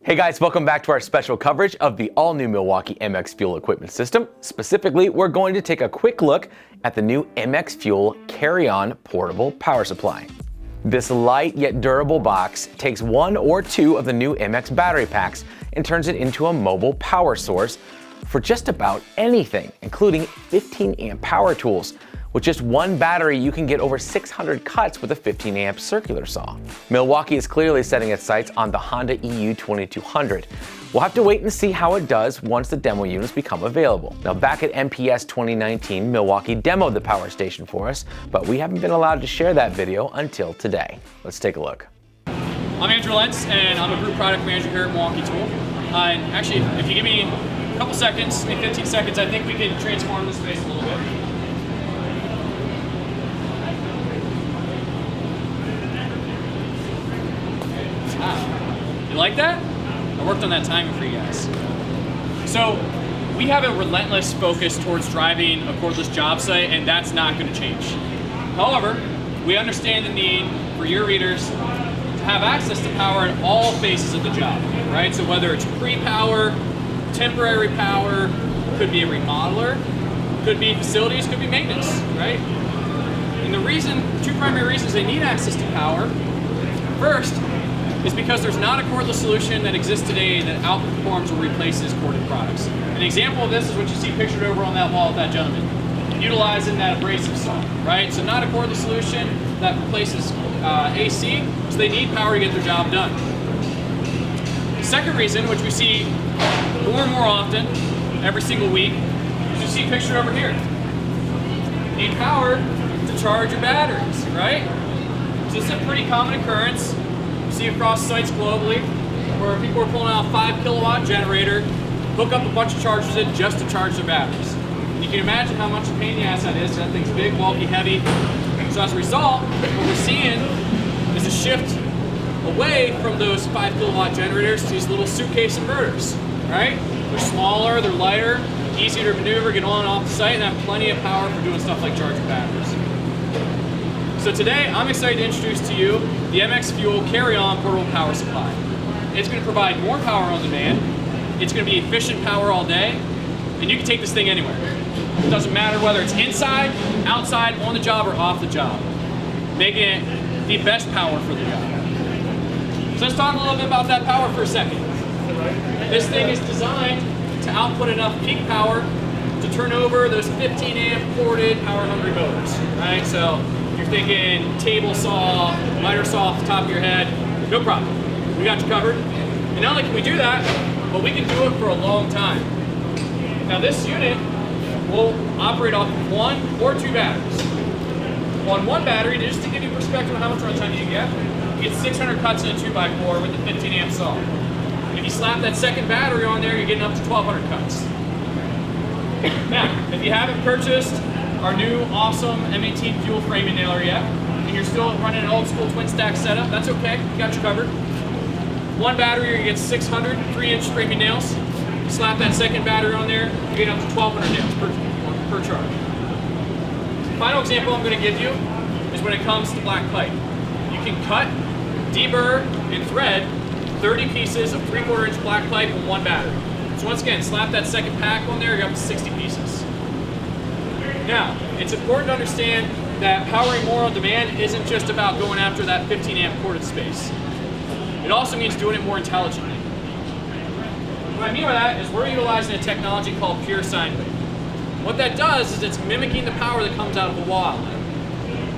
Hey guys, welcome back to our special coverage of the all-new Milwaukee MX Fuel equipment system. Specifically, we're going to take a quick look at the new MX Fuel Carry-On Portable Power Supply. This light yet durable box takes one or two of the new MX battery packs and turns it into a mobile power source for just about anything, including 15 amp power tools. With just one battery, you can get over 600 cuts with a 15 amp circular saw. Milwaukee is clearly setting its sights on the Honda EU 2200. We'll have to wait and see how it does once the demo units become available. Now, back at MPS 2019, Milwaukee demoed the power station for us, but we haven't been allowed to share that video until today. Let's take a look. I'm Andrew Lentz, and I'm a group product manager here at Milwaukee Tool. And actually, if you give me a couple seconds, maybe 15 seconds, I think we can transform this space a little bit. You like that? I worked on that timing for you guys. So we have a relentless focus towards driving a cordless job site, and that's not going to change. However, we understand the need for your readers to have access to power in all phases of the job, right? So whether it's pre-power, temporary power, could be a remodeler, could be facilities, could be maintenance, right? And the reason, two primary reasons they need access to power, first, is because there's not a cordless solution that exists today that outperforms or replaces corded products. An example of this is what you see pictured over on that wall with that gentleman, utilizing that abrasive saw, right? So not a cordless solution that replaces AC, so they need power to get their job done. The second reason, which we see more and more often, every single week, is you see pictured over here. You need power to charge your batteries, right? So this is a pretty common occurrence. See across sites globally where people are pulling out a 5 kilowatt generator, hook up a bunch of chargers in just to charge their batteries. And you can imagine how much a pain in the ass that is. That thing's big, bulky, heavy. So as a result, what we're seeing is a shift away from those 5 kilowatt generators to these little suitcase inverters, right? They're smaller, they're lighter, easier to maneuver, get on and off the site, and have plenty of power for doing stuff like charging batteries. So today, I'm excited to introduce to you the MX Fuel Carry-On Portable Power Supply. It's going to provide more power on demand, it's going to be efficient power all day, and you can take this thing anywhere. It doesn't matter whether it's inside, outside, on the job, or off the job, making it the best power for the job. So let's talk a little bit about that power for a second. This thing is designed to output enough peak power to turn over those 15 amp corded power hungry motors, right? So you're thinking table saw, miter saw off the top of your head, no problem. We got you covered. And not only can we do that, but we can do it for a long time. Now this unit will operate off of one or two batteries. On one battery, just to give you perspective on how much runtime you get 600 cuts in a 2x4 with a 15 amp saw. If you slap that second battery on there, you're getting up to 1,200 cuts. Now, if you haven't purchased our new awesome M18 fuel framing nailer yet, and you're still running an old school twin stack setup, that's okay, we got you covered. One battery, you get 600 3-inch framing nails. Slap that second battery on there, you get up to 1,200 nails per charge. The final example I'm going to give you is when it comes to black pipe. You can cut, deburr, and thread 30 pieces of 3/4 inch black pipe in one battery. So once again, slap that second pack on there, you're up to 60 pieces. Now, it's important to understand that powering more on demand isn't just about going after that 15 amp corded space. It also means doing it more intelligently. What I mean by that is we're utilizing a technology called pure sine wave. What that does is it's mimicking the power that comes out of the wall outlet.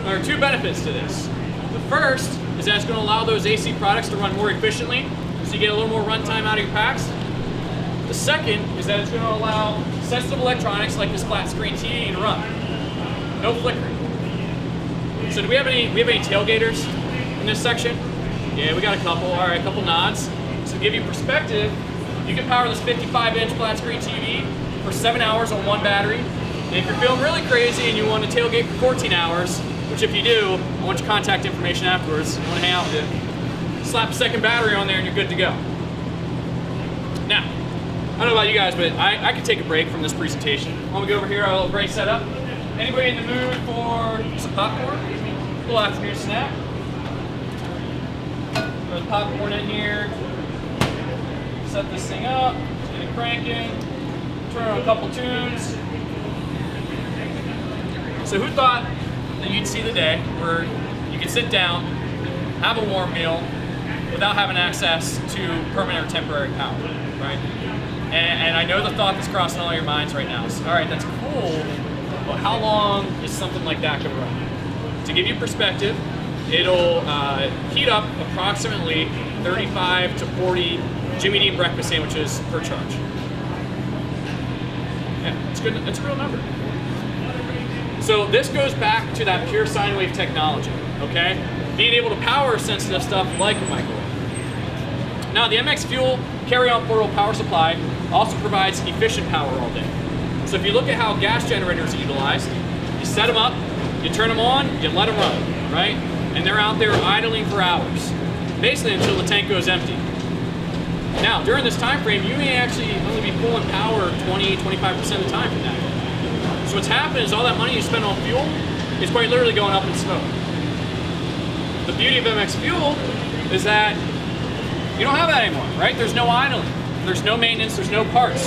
There are two benefits to this. The first is that it's going to allow those AC products to run more efficiently, so you get a little more runtime out of your packs. The second is that it's going to allow sensitive electronics like this flat screen TV to run. No flickering. So do we have any tailgaters in this section? Yeah, we got a couple. All right, a couple nods. So to give you perspective, you can power this 55-inch flat screen TV for 7 hours on one battery. And if you're feeling really crazy and you want to tailgate for 14 hours, which if you do, I want your contact information afterwards. I want to hang out with you. Slap a second battery on there and you're good to go. Now, I don't know about you guys, but I could take a break from this presentation. When we go over here, our little break setup. Anybody in the mood for some popcorn? A little afternoon snack. Throw the popcorn in here. set this thing up, get it cranking, turn on a couple tunes. So who thought that you'd see the day where you could sit down, have a warm meal, without having access to permanent or temporary power, right? And I know the thought that's crossing all your minds right now is, all right, that's cool, but how long is something like that gonna run? To give you perspective, it'll heat up approximately 35 to 40 Jimmy Dean breakfast sandwiches per charge. Yeah, it's good. It's a real number. So this goes back to that pure sine wave technology, okay? Being able to power sensitive stuff like a microwave. Now the MX Fuel carry-on portable power supply also provides efficient power all day. So if you look at how gas generators are utilized, you set them up, you turn them on, you let them run, right? And they're out there idling for hours, basically until the tank goes empty. Now, during this time frame, you may actually only be pulling power 20-25% of the time from that. So what's happening is all that money you spend on fuel is quite literally going up in smoke. The beauty of MX Fuel is that you don't have that anymore, right? There's no idling, there's no maintenance, there's no parts.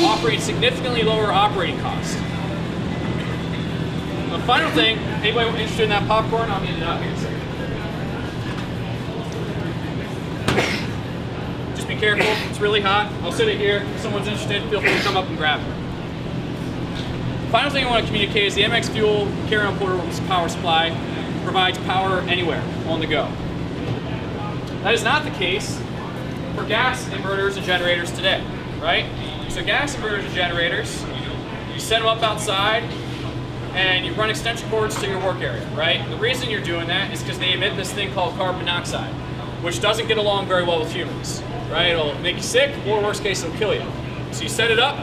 Offering significantly lower operating costs. The final thing, anybody interested in that popcorn? I'll get it out here in a second. Just be careful, it's really hot. I'll sit it here. If someone's interested, feel free to come up and grab it. The final thing I want to communicate is the MX Fuel carry-on portable power supply provides power anywhere on the go. That is not the case for gas inverters and generators today, right? So gas inverters and generators, you set them up outside and you run extension cords to your work area, right? And the reason you're doing that is because they emit this thing called carbon monoxide, which doesn't get along very well with humans, right? It'll make you sick, or worst case, it'll kill you. So you set it up,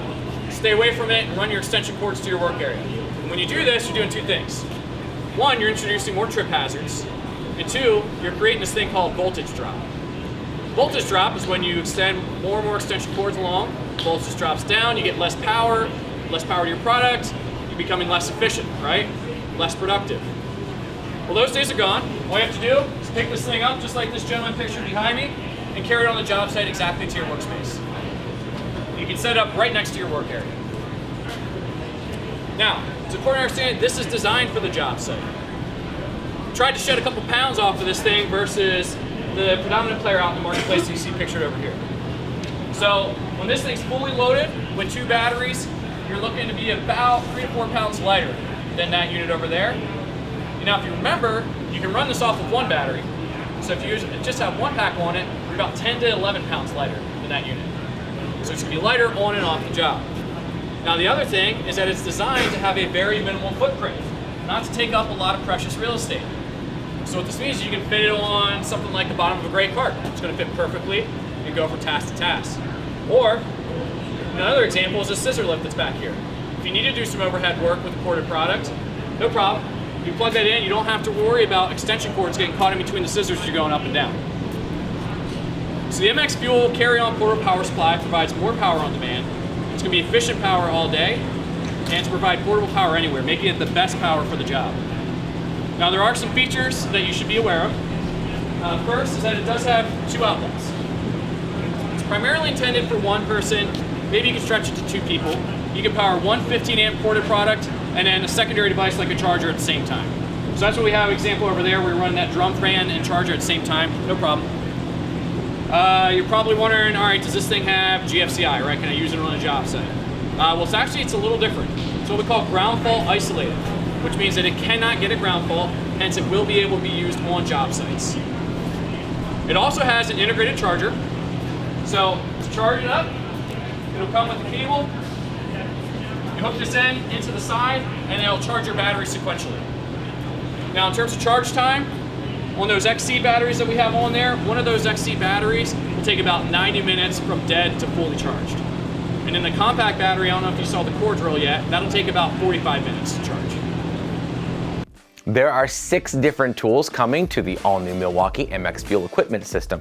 stay away from it, and run your extension cords to your work area. And when you do this, you're doing two things. One, you're introducing more trip hazards, and two, you're creating this thing called voltage drop. Voltage drop is when you extend more and more extension cords along, voltage drops down, you get less power to your product, you're becoming less efficient, right? Less productive. Well, those days are gone. All you have to do is pick this thing up, just like this gentleman pictured behind me, and carry it on the job site exactly to your workspace. You can set it up right next to your work area. Now, it's important to understand this is designed for the job site. Tried to shed a couple pounds off of this thing versus the predominant player out in the marketplace that you see pictured over here. So when this thing's fully loaded with 2 batteries, you're looking to be about 3 to 4 pounds lighter than that unit over there. Now if you remember, you can run this off of 1 battery. So if you just have 1 pack on it, you're about 10 to 11 pounds lighter than that unit. So it's gonna be lighter on and off the job. Now the other thing is that it's designed to have a very minimal footprint, not to take up a lot of precious real estate. So what this means is you can fit it on something like the bottom of a great cart. It's going to fit perfectly and go from task to task. Or another example is a scissor lift that's back here. If you need to do some overhead work with a corded product, no problem. You plug that in, you don't have to worry about extension cords getting caught in between the scissors as you're going up and down. So the MX Fuel carry-on portable power supply provides more power on demand. It's going to be efficient power all day, and to provide portable power anywhere, making it the best power for the job. Now there are some features that you should be aware of. First is that it does have 2 outlets. It's primarily intended for 1 person, maybe you can stretch it to 2 people. You can power 1 15 amp corded product and then a secondary device like a charger at the same time. So that's what we have an example over there. We're running that drum fan and charger at the same time, no problem. You're probably wondering, all right, does this thing have GFCI, right? Can I use it on a job site? Well, it's a little different. It's what we call ground fault isolated, which means that it cannot get a ground fault, hence it will be able to be used on job sites. It also has an integrated charger. So to charge it up, it'll come with the cable. You hook this end into the side, and it'll charge your battery sequentially. Now in terms of charge time, on those XC batteries that we have on there, one of those XC batteries will take about 90 minutes from dead to fully charged. And in the compact battery, I don't know if you saw the cord drill yet, that'll take about 45 minutes to charge. There are 6 different tools coming to the all-new Milwaukee MX Fuel equipment system.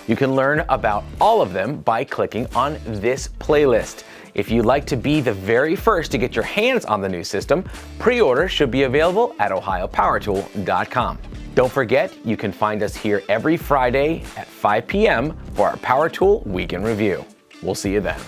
You can learn about all of them by clicking on this playlist. If you'd like to be the very first to get your hands on the new system, pre-order should be available at ohiopowertool.com. Don't forget, you can find us here every Friday at 5 p.m. for our Power Tool Week in Review. We'll see you then.